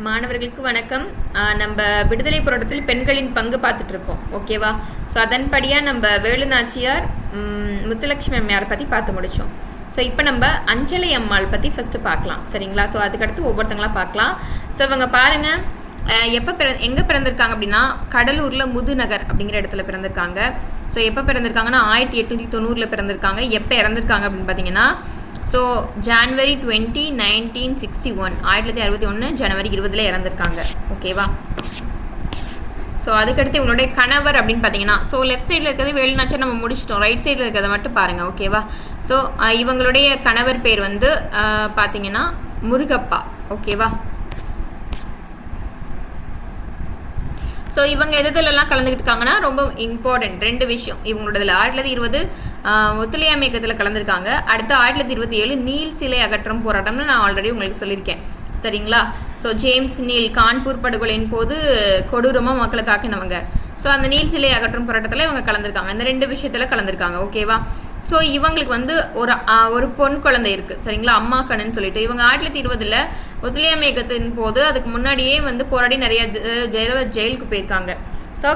மாணவர்களுக்கு வணக்கம். நம்ம விடுதலை போராட்டத்தில் பெண்களின் பங்கு பார்த்துட்டு இருக்கோம். ஓகேவா? ஸோ அதன்படியாக நம்ம வேலு நாச்சியார், முத்துலட்சுமி அம்மையார் பற்றி பார்த்து முடித்தோம். ஸோ இப்போ நம்ம அஞ்சலை அம்மாள் பற்றி ஃபஸ்ட்டு பார்க்கலாம். சரிங்களா? ஸோ அதுக்கடுத்து ஒவ்வொருத்தங்களாம் பார்க்கலாம். ஸோ இவங்க பாருங்கள், எங்கே பிறந்திருக்காங்க அப்படின்னா கடலூரில் முதுநகர் அப்படிங்கிற இடத்துல பிறந்திருக்காங்க. ஸோ எப்போ பிறந்திருக்காங்கன்னா 1890 பிறந்திருக்காங்க. எப்போ இறந்திருக்காங்க அப்படின்னு பார்த்தீங்கன்னா ஸோ ஜான்வரி 20, 1961 1961 ஜனவரி 20 இறந்துருக்காங்க. ஓகேவா? ஸோ அதுக்கடுத்து இவங்களுடைய கணவர் அப்படின்னு பார்த்தீங்கன்னா ஸோ லெஃப்ட் சைடில் இருக்கிறது வேலு நாச்சியார் நம்ம முடிச்சிட்டோம். ரைட் சைடில் இருக்கிறத மட்டும் பாருங்கள். ஓகேவா? ஸோ இவங்களுடைய கணவர் பேர் வந்து பார்த்தீங்கன்னா முருகப்பா. ஓகேவா? ஸோ இவங்க எதுலலாம் கலந்துக்கிட்டாங்கன்னா ரொம்ப இம்பார்ட்டன்ட் 2 விஷயம் இவங்களோடதில். 1920 ஒத்துழையாமை இயக்கத்தில் கலந்துருக்காங்க. அடுத்து 1927 நீல் சிலை அகற்றும் போராட்டம்னு நான் ஆல்ரெடி உங்களுக்கு சொல்லியிருக்கேன். சரிங்களா? ஸோ ஜேம்ஸ் நீல் கான்பூர் படுகொலையின் போது கொடூரமாக மக்களை தாக்கினவங்க. ஸோ அந்த நீல் சிலை அகற்றும் போராட்டத்தில் இவங்க கலந்துருக்காங்க. இந்த 2 விஷயத்தில் கலந்துருக்காங்க. ஓகேவா? ஸோ இவங்களுக்கு வந்து ஒரு பொன் குழந்தை இருக்குது. சரிங்களா? அம்மா கண்ணுன்னு சொல்லிட்டு இவங்க 1920 ஒத்துழையாமை இயக்கத்தின் போது அதுக்கு முன்னாடியே வந்து போராடி நிறைய ஜெயிலுக்கு போயிருக்காங்க. ஸோ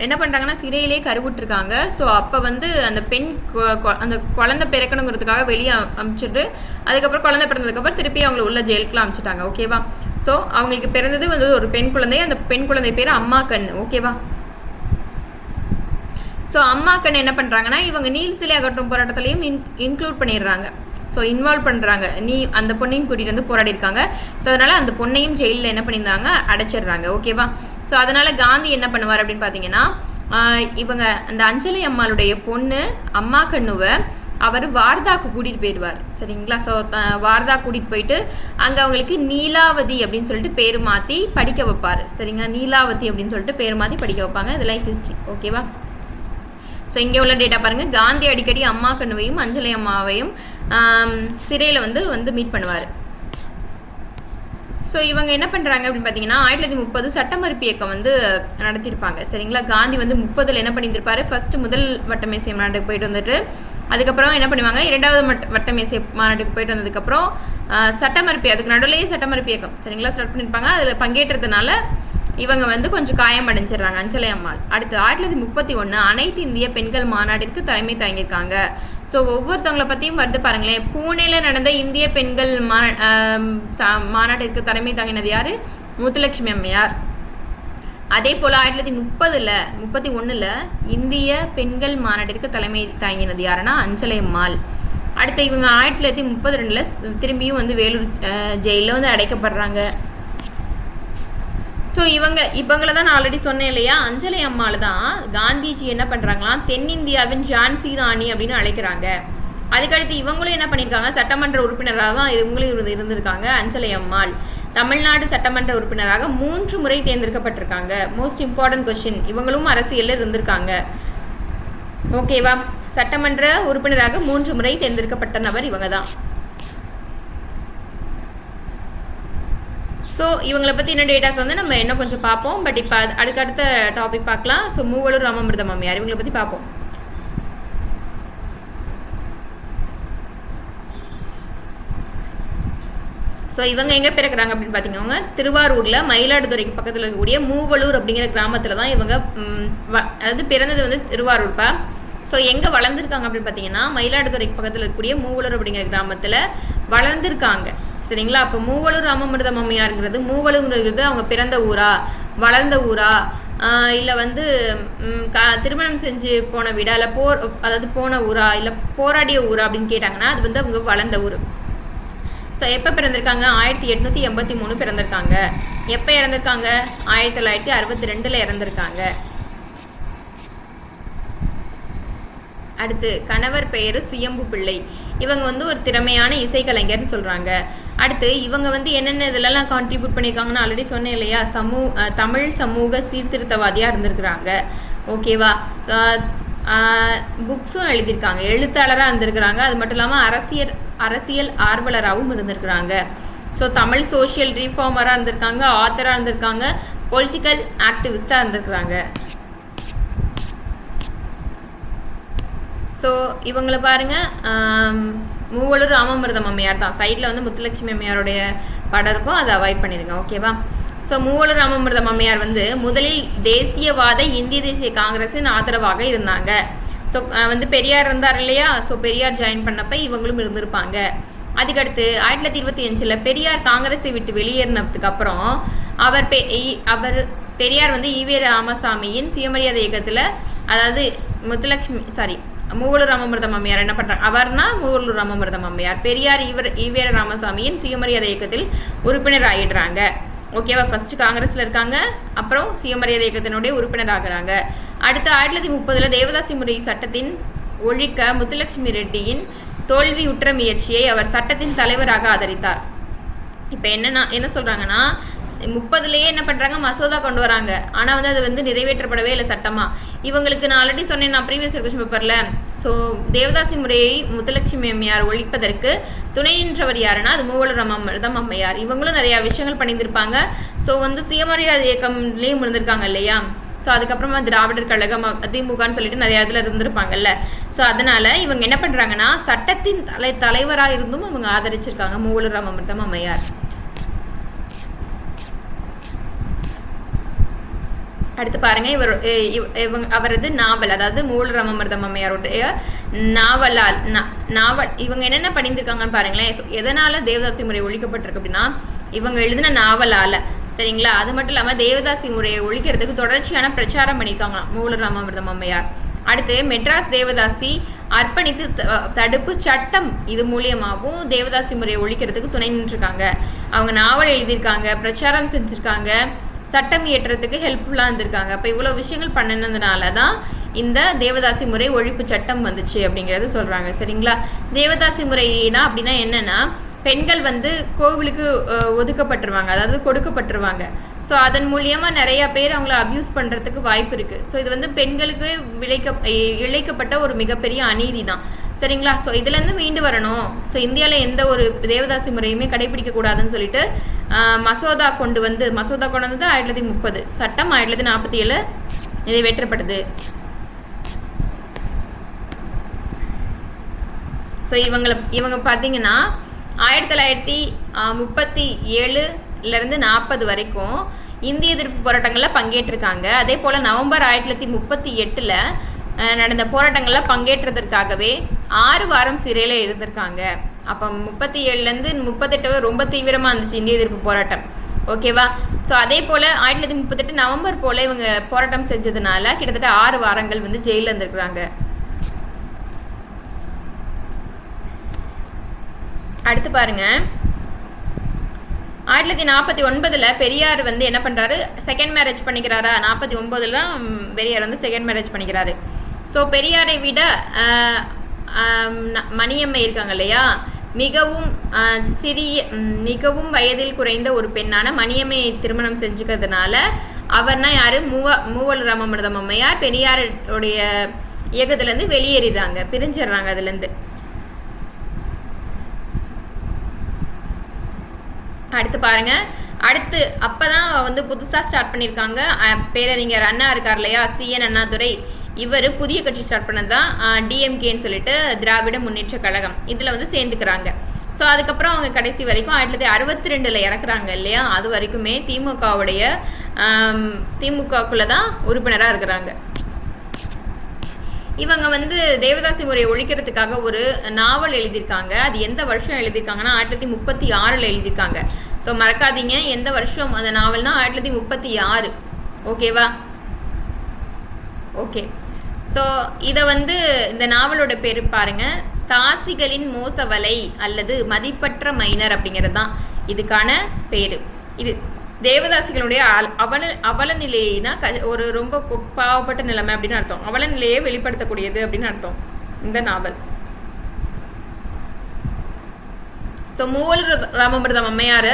என்ன பண்ணுறாங்கன்னா சிறையிலே கருவுட்ருக்காங்க. ஸோ அப்போ வந்து அந்த பெண் அந்த குழந்தை பிறக்கணுங்கிறதுக்காக வெளியே அனுப்பிச்சிட்டு அதுக்கப்புறம் குழந்தை பிறந்ததுக்கப்புறம் திருப்பி அவங்களை உள்ள ஜெயிலுக்குலாம் அனுப்பிச்சிட்டாங்க. ஓகேவா? ஸோ அவங்களுக்கு பிறந்தது வந்து ஒரு பெண் குழந்தை. அந்த பெண் குழந்தை பேர் அம்மா கண். ஓகேவா? ஸோ அம்மா கண் என்ன பண்ணுறாங்கன்னா இவங்க நீல் சிலை அகற்றும் போராட்டத்திலையும் இன்க்ளூட் பண்ணிடுறாங்க. ஸோ இன்வால்வ் பண்ணுறாங்க. அந்த பொண்ணையும் கூட்டிகிட்டு வந்து போராடிருக்காங்க. ஸோ அதனால் அந்த பொண்ணையும் ஜெயிலில் என்ன பண்ணியிருந்தாங்க அடைச்சிடுறாங்க. ஓகேவா? ஸோ அதனால் காந்தி என்ன பண்ணுவார் அப்படின்னு பார்த்தீங்கன்னா இவங்க அந்த அஞ்சலை அம்மாளுடைய பொண்ணு அம்மா கண்ணுவை அவர் வார்தாக்கு கூட்டிகிட்டு போயிடுவார். சரிங்களா? ஸோ வார்தா கூட்டிகிட்டு போயிட்டு அங்கே அவங்களுக்கு நீலாவதி அப்படின்னு சொல்லிட்டு பேர் மாற்றி படிக்க வைப்பார். சரிங்களா? நீலாவதி அப்படின்னு சொல்லிட்டு பேர் மாற்றி படிக்க வைப்பாங்க. இதெல்லாம் ஹிஸ்ட்ரி. ஓகேவா? ஸோ இங்கே உள்ள டேட்டா பாருங்கள். காந்தி அடிக்கடி அம்மா கண்ணுவையும் அஞ்சலை அம்மாவையும் சிறையில் வந்து மீட் பண்ணுவார். ஸோ இவங்க என்ன பண்ணுறாங்க அப்படின்னு பார்த்தீங்கன்னா 1930 சட்ட மறுப்பு இயக்கம் வந்து நடத்தியிருப்பாங்க. சரிங்களா? காந்தி வந்து 30 என்ன பண்ணியிருப்பார், ஃபஸ்ட்டு முதல் வட்டமேசை மாநாட்டுக்கு போயிட்டு வந்துட்டு அதுக்கப்புறம் என்ன பண்ணுவாங்க 2வது வட்டமேசை மாநாட்டுக்கு போயிட்டு வந்ததுக்கப்புறம் சட்ட மறுப்பு அதுக்கு நடுவிலேயே சட்ட மறுப்பு இயக்கம் சரிங்களா ஸ்டார்ட் பண்ணியிருப்பாங்க. அதில் பங்கேற்றதுனால இவங்க வந்து கொஞ்சம் காயம் அடைஞ்சிடுறாங்க அஞ்சலை அம்மாள். அடுத்து 1931 அனைத்து இந்திய பெண்கள் மாநாட்டிற்கு தலைமை தாங்கியிருக்காங்க. ஸோ ஒவ்வொருத்தவங்களை பற்றியும் வருது பாருங்களேன். பூனேயில் நடந்த இந்திய பெண்கள் மாநாட்டிற்கு தலைமை தாங்கினது யார்? முத்துலட்சுமி அம்மையார். அதே போல் 1931 இந்திய பெண்கள் மாநாட்டிற்கு தலைமை தாங்கினது யாருன்னா அஞ்சலை அம்மாள். அடுத்து இவங்க 1932 திரும்பியும் வந்து வேலூர் ஜெயிலில் வந்து அடைக்கப்படுறாங்க. ஸோ இவங்களை தான் நான் ஆல்ரெடி சொன்னேன் இல்லையா, அஞ்சலை அம்மாள் தான் காந்திஜி என்ன பண்ணுறாங்களாம் தென்னிந்தியாவின் ஜான்சி ராணி அப்படின்னு அழைக்கிறாங்க. அதுக்கடுத்து இவங்களும் என்ன பண்ணியிருக்காங்க சட்டமன்ற உறுப்பினராக தான் இவங்களும் இருந்திருக்காங்க. அஞ்சலை அம்மாள் தமிழ்நாடு சட்டமன்ற உறுப்பினராக 3 முறை தேர்ந்தெடுக்கப்பட்டிருக்காங்க. Most important question. இவங்களும் அரசியலில் இருந்திருக்காங்க. ஓகேவா? சட்டமன்ற உறுப்பினராக 3 முறை தேர்ந்தெடுக்கப்பட்ட நபர் இவங்க தான். ஸோ இவங்களை பற்றி இன்னும் டேட்டாஸ் வந்து நம்ம இன்னும் கொஞ்சம் பார்ப்போம். பட் இப்போ அடுத்த டாபிக் பார்க்கலாம். ஸோ மூவலூர் ராமாமிர்தம் அம்மையார் இவங்களை பற்றி பார்ப்போம். ஸோ இவங்க எங்கே பிறக்கிறாங்க அப்படின்னு பார்த்தீங்கன்னா திருவாரூரில் மயிலாடுதுறைக்கு பக்கத்தில் இருக்கக்கூடிய மூவலூர் அப்படிங்கிற கிராமத்தில் தான் இவங்க அதாவது பிறந்தது வந்து திருவாரூர்ப்பா. ஸோ எங்கே வளர்ந்துருக்காங்க அப்படின்னு பார்த்தீங்கன்னா மயிலாடுதுறைக்கு பக்கத்தில் இருக்கக்கூடிய மூவலூர் அப்படிங்கிற கிராமத்தில் வளர்ந்துருக்காங்க. சரிங்களா? அப்போ மூவலூர் ராமாமிர்தம் அம்மையாருங்கிறது மூவலூருங்கிறது அவங்க பிறந்த ஊரா வளர்ந்த ஊரா இல்லை வந்து திருமணம் செஞ்சு போன வீடா இல்லை அதாவது போன ஊரா இல்லை போராடிய ஊரா அப்படின்னு கேட்டாங்கன்னா அது வந்து அவங்க வளர்ந்த ஊர். ஸோ எப்போ பிறந்திருக்காங்க 1883 பிறந்திருக்காங்க. எப்போ இறந்திருக்காங்க 1962 இறந்திருக்காங்க. அடுத்து கணவர் பெயர் சுயம்பு பிள்ளை. இவங்க வந்து ஒரு திறமையான இசைக்கலைஞர்னு சொல்கிறாங்க. அடுத்து இவங்க வந்து என்னென்ன இதெல்லாம் கான்ட்ரிபியூட் பண்ணியிருக்காங்கன்னு ஆல்ரெடி சொன்னேன் இல்லையா, தமிழ் சமூக சீர்திருத்தவாதியாக இருந்திருக்கிறாங்க. ஓகேவா? புக்ஸும் எழுதியிருக்காங்க, எழுத்தாளராக இருந்திருக்கிறாங்க. அது மட்டும் இல்லாமல் அரசியல் ஆர்வலராகவும் இருந்திருக்கிறாங்க. ஸோ தமிழ் சோஷியல் ரீஃபார்மராக இருந்திருக்காங்க, ஆத்தராக இருந்திருக்காங்க, பொலிட்டிக்கல் ஆக்டிவிஸ்டாக இருந்திருக்கிறாங்க. ஸோ இவங்களை பாருங்கள் மூவலூர் ராமாமிர்தம் அம்மையார் தான். சைடில் வந்து முத்துலட்சுமி அம்மையாருடைய படம் இருக்கும், அதை அவாய்ட் பண்ணிடுங்க. ஓகேவா? ஸோ மூவலூர் ராமாமிர்தம் அம்மையார் வந்து முதலில் தேசியவாத இந்திய தேசிய காங்கிரஸின் ஆதரவாக இருந்தாங்க. ஸோ வந்து பெரியார் இருந்தார் இல்லையா, ஸோ பெரியார் ஜாயின் பண்ணப்போ இவங்களும் இருந்திருப்பாங்க. அதுக்கடுத்து 1925 பெரியார் காங்கிரஸை விட்டு வெளியேறினதுக்கு அப்புறம் அவர் பெரியார் வந்து ஈவே ராமசாமியின் சுயமரியாதை இயக்கத்தில், அதாவது மூவலூர் ராமாமிர்தம் அம்மையார் என்ன பண்ணுறாங்க, அவர்னா மூவலூர் ராமாமிர்தம் அம்மையார், பெரியார் ஈவே ராமசாமியின் சுயமரியாதை இயக்கத்தில் உறுப்பினர் ஆகிடுறாங்க. ஓகேவா? ஃபர்ஸ்ட் காங்கிரஸில் இருக்காங்க, அப்புறம் சுயமரியாதை இயக்கத்தினுடைய உறுப்பினர் ஆகிறாங்க. அடுத்து 1930 தேவதாசி முறை சட்டத்தின் ஒழிக்க முத்துலட்சுமி ரெட்டியின் தோல்வியுற்ற முயற்சியை அவர் சட்டத்தின் தலைவராக ஆதரித்தார். இப்போ என்ன சொல்கிறாங்கன்னா 30லேயே என்ன பண்ணுறாங்க, மசோதா கொண்டு வராங்க. ஆனால் வந்து அது வந்து நிறைவேற்றப்படவே இல்லை சட்டமாக. இவங்களுக்கு நான் ஆல்ரெடி சொன்னேன், நான் ப்ரீவியஸ் கொஸ்டின் பேப்பரில். ஸோ தேவதாசி முறையை முத்துலட்சுமி அம்மையார் ஒழிப்பதற்கு துணை நின்றவர் யாருன்னா அது மூவலூர் ராமாமிர்தம் அம்மையார். இவங்களும் நிறையா விஷயங்கள் பண்ணியிருந்திருப்பாங்க. ஸோ வந்து சுயமரியாதை இயக்கம்லேயும் இருந்திருக்காங்க இல்லையா. ஸோ அதுக்கப்புறமா திராவிடர் கழகம் திமுகன்னு சொல்லிட்டு நிறையா இதில் இருந்திருப்பாங்கல்ல. ஸோ அதனால் இவங்க என்ன பண்ணுறாங்கன்னா சட்டத்தின் தலைவராக இருந்தும் இவங்க ஆதரிச்சிருக்காங்க மூவலூர் ராமாமிர்தம் அம்மையார். அடுத்து பாருங்க, அவரது நாவல், அதாவது மூவலூர் ராமாமிர்தம் அம்மையாருடைய நாவல் இவங்க என்னென்ன பண்ணியிருக்காங்கன்னு பாருங்களேன். எதனால தேவதாசி முறை ஒழிக்கப்பட்டிருக்கு அப்படின்னா இவங்க எழுதின நாவலால். சரிங்களா? அது மட்டும் இல்லாமல் தேவதாசி முறையை ஒழிக்கிறதுக்கு தொடர்ச்சியான பிரச்சாரம் பண்ணியிருக்காங்களாம் மூவலூர் ராமாமிர்தம் அம்மையார். அடுத்து மெட்ராஸ் தேவதாசி அர்ப்பணித்து தடுப்பு சட்டம், இது மூலியமாகவும் தேவதாசி முறையை ஒழிக்கிறதுக்கு துணை நின்றுருக்காங்க. அவங்க நாவல் எழுதியிருக்காங்க, பிரச்சாரம் செஞ்சுருக்காங்க, சட்டம் இயற்றத்துக்கு ஹெல்ப்ஃபுல்லாக இருந்திருக்காங்க. அப்போ இவ்வளோ விஷயங்கள் பண்ணினதுனால தான் இந்த தேவதாசி முறை ஒழிப்பு சட்டம் வந்துச்சு அப்படிங்கிறது சொல்கிறாங்க. சரிங்களா? தேவதாசி முறைனா அப்படின்னா என்னென்னா பெண்கள் வந்து கோவிலுக்கு ஒதுக்கப்பட்டுருவாங்க, அதாவது கொடுக்கப்பட்டுருவாங்க. ஸோ அதன் மூலியமாக நிறையா பேர் அவங்கள அப்யூஸ் பண்ணுறதுக்கு வாய்ப்பு இருக்குது. ஸோ இது வந்து பெண்களுக்கு இழைக்கப்பட்ட ஒரு மிகப்பெரிய அநீதி தான். சரிங்களா? ஸோ இதுலேருந்து மீண்டு வரணும். ஸோ இந்தியாவில் எந்த ஒரு தேவதாசி முறையுமே கடைபிடிக்கக்கூடாதுன்னு சொல்லிட்டு மசோதா கொண்டு வந்து 1930, சட்டம் 1947 நிறைவேற்றப்பட்டது. ஸோ இவங்க பார்த்தீங்கன்னா 1937 40 வரைக்கும் இந்திய எதிர்ப்பு போராட்டங்களில் பங்கேற்றிருக்காங்க. அதே போல் நவம்பர் 1938 நடந்த போராட்டங்களில் பங்கேற்றதற்காகவே 6 வாரம் சிறையில் இருந்திருக்காங்க. அப்போ 37 38 ரொம்ப தீவிரமாக இருந்துச்சு இந்திய எதிர்ப்பு போராட்டம். ஓகேவா? ஸோ அதே போல் 1938 நவம்பர் போல் இவங்க போராட்டம் செஞ்சதுனால கிட்டத்தட்ட 6 வாரங்கள் வந்து ஜெயிலில் இருந்திருக்கிறாங்க. அடுத்து பாருங்க, 1949 பெரியார் வந்து என்ன பண்ணுறாரு, செகண்ட் மேரேஜ் பண்ணிக்கிறாரா. 49 பெரியார் வந்து செகண்ட் மேரேஜ் பண்ணிக்கிறாரு. ஸோ பெரியாரை விட மணியம்மை இருக்காங்க இல்லையா, மிகவும் வயதில் குறைந்த ஒரு பெண்ணான மணியம்மையை திருமணம் செஞ்சுக்கிறதுனால அவர்னா யார், மூவலூர் ராமாமிர்தம் அம்மையார் பெரியாருடைய இயக்கத்துலேருந்து வெளியேறிடுறாங்க, பிரிஞ்சிடுறாங்க அதுலேருந்து. அடுத்து பாருங்க, அடுத்து அப்போ தான் வந்து புதுசாக ஸ்டார்ட் பண்ணியிருக்காங்க. பேரறிஞர் அண்ணா இருக்கார் இல்லையா, CN அண்ணாதுரை, இவர் புதிய கட்சி ஸ்டார்ட் பண்ணது தான் DMKன்னு சொல்லிட்டு திராவிட முன்னேற்ற கழகம். இதில் வந்து சேர்ந்துக்கிறாங்க. ஸோ அதுக்கப்புறம் அவங்க கடைசி வரைக்கும் 1962 இறக்குறாங்க இல்லையா, அது வரைக்குமே திமுகக்குள்ளே தான் உறுப்பினராக இருக்கிறாங்க. இவங்க வந்து தேவதாசி முறையை ஒழிக்கிறதுக்காக ஒரு நாவல் எழுதியிருக்காங்க. அது எந்த வருஷம் எழுதியிருக்காங்கன்னா 1936 எழுதியிருக்காங்க. ஸோ மறக்காதீங்க எந்த வருஷம் அந்த நாவல்னா 1936. ஓகேவா? ஓகே. ஸோ இதை வந்து இந்த நாவலோட பேர் பாருங்கள், தாசிகளின் மோசவலை அல்லது மதிப்பற்ற மைனர் அப்படிங்கிறது தான் இதுக்கான பேர். இது தேவதாசிகளுடைய அவல நிலையை தான் ஒரு ரொம்ப பாவப்பட்ட நிலைமை அப்படின்னு அர்த்தம். அவல நிலையை வெளிப்படுத்தக்கூடியது அப்படின்னு அர்த்தம் இந்த நாவல். ஸோ மூவலூர் ராமாமிர்தம் அம்மையார்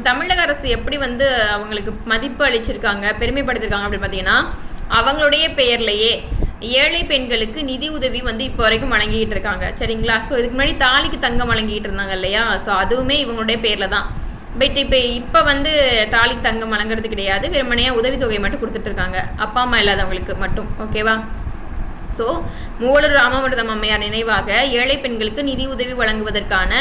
தமிழக அரசு எப்படி வந்து அவங்களுக்கு மதிப்பு அளிச்சிருக்காங்க, பெருமைப்படுத்திருக்காங்க அப்படின்னு பார்த்தீங்கன்னா, அவங்களுடைய பெயர்லையே ஏழை பெண்களுக்கு நிதி உதவி வந்து இப்போ வரைக்கும் வழங்கிட்டு இருக்காங்க. சரிங்களா? ஸோ இதுக்கு முன்னாடி தாலிக்கு தங்கம் வழங்கிட்டு இருந்தாங்க இல்லையா, ஸோ அதுவுமே இவங்களுடைய பேரில் தான். பட் இப்போ வந்து தாலிக்கு தங்கம் வழங்குறது கிடையாது, வெறுமனையாக உதவித்தொகை மட்டும் கொடுத்துட்ருக்காங்க அப்பா அம்மா இல்லாதவங்களுக்கு மட்டும். ஓகேவா? ஸோ மூவலூர் ராமாமிர்தம் அம்மையார் நினைவாக ஏழை பெண்களுக்கு நிதி உதவி வழங்குவதற்கான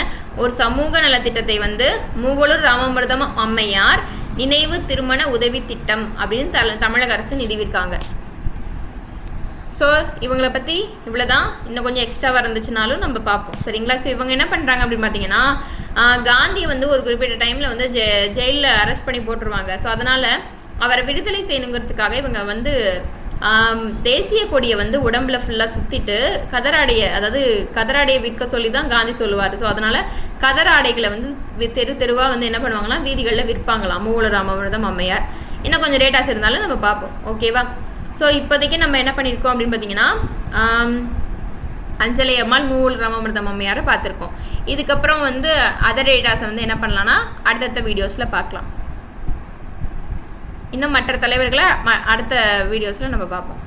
ஒரு சமூக நலத்திட்டத்தை வந்து மூவலூர் ராமாமிர்தம் அம்மையார் நினைவு திருமண உதவி திட்டம் அப்படின்னு தமிழக அரசு நிறுவியிருக்காங்க. ஸோ இவங்களை பற்றி இவ்வளோதான். இன்னும் கொஞ்சம் எக்ஸ்ட்ராவாக இருந்துச்சுனாலும் நம்ம பார்ப்போம், சரிங்களா? ஸோ இவங்க என்ன பண்ணுறாங்க அப்படின்னு பார்த்தீங்கன்னா, காந்தியை வந்து ஒரு குறிப்பிட்ட டைமில் வந்து ஜெயிலில் அரெஸ்ட் பண்ணி போட்டுருவாங்க. ஸோ அதனால் அவரை விடுதலை செய்யணுங்கிறதுக்காக இவங்க வந்து தேசிய கொடியை வந்து உடம்புல ஃபுல்லாக சுற்றிட்டு கதராடையை விற்க சொல்லி தான் காந்தி சொல்லுவார். ஸோ அதனால் கதராடைகளை வந்து தெருவாக வந்து என்ன பண்ணுவாங்கன்னா வீதிகளில் விற்பாங்களாம் மூவலூர் ராமாமிர்தம் அம்மையார். இன்னும் கொஞ்சம் ரேட்டாஸ் இருந்தாலும் நம்ம பார்ப்போம், ஓகேவா? ஸோ இப்போதைக்கு நம்ம என்ன பண்ணியிருக்கோம் அப்படின்னு பார்த்தீங்கன்னா, அஞ்சலை அம்மாள் மூவலூர் ராமாமிர்தம் அம்மையாரை பார்த்துருக்கோம். இதுக்கப்புறம் வந்து அதர் டேட்டாஸை வந்து என்ன பண்ணலான்னா அடுத்தடுத்த வீடியோஸில் பார்க்கலாம். இன்னும் மற்ற தலைவர்களை அடுத்த வீடியோஸில் நம்ம பார்ப்போம்.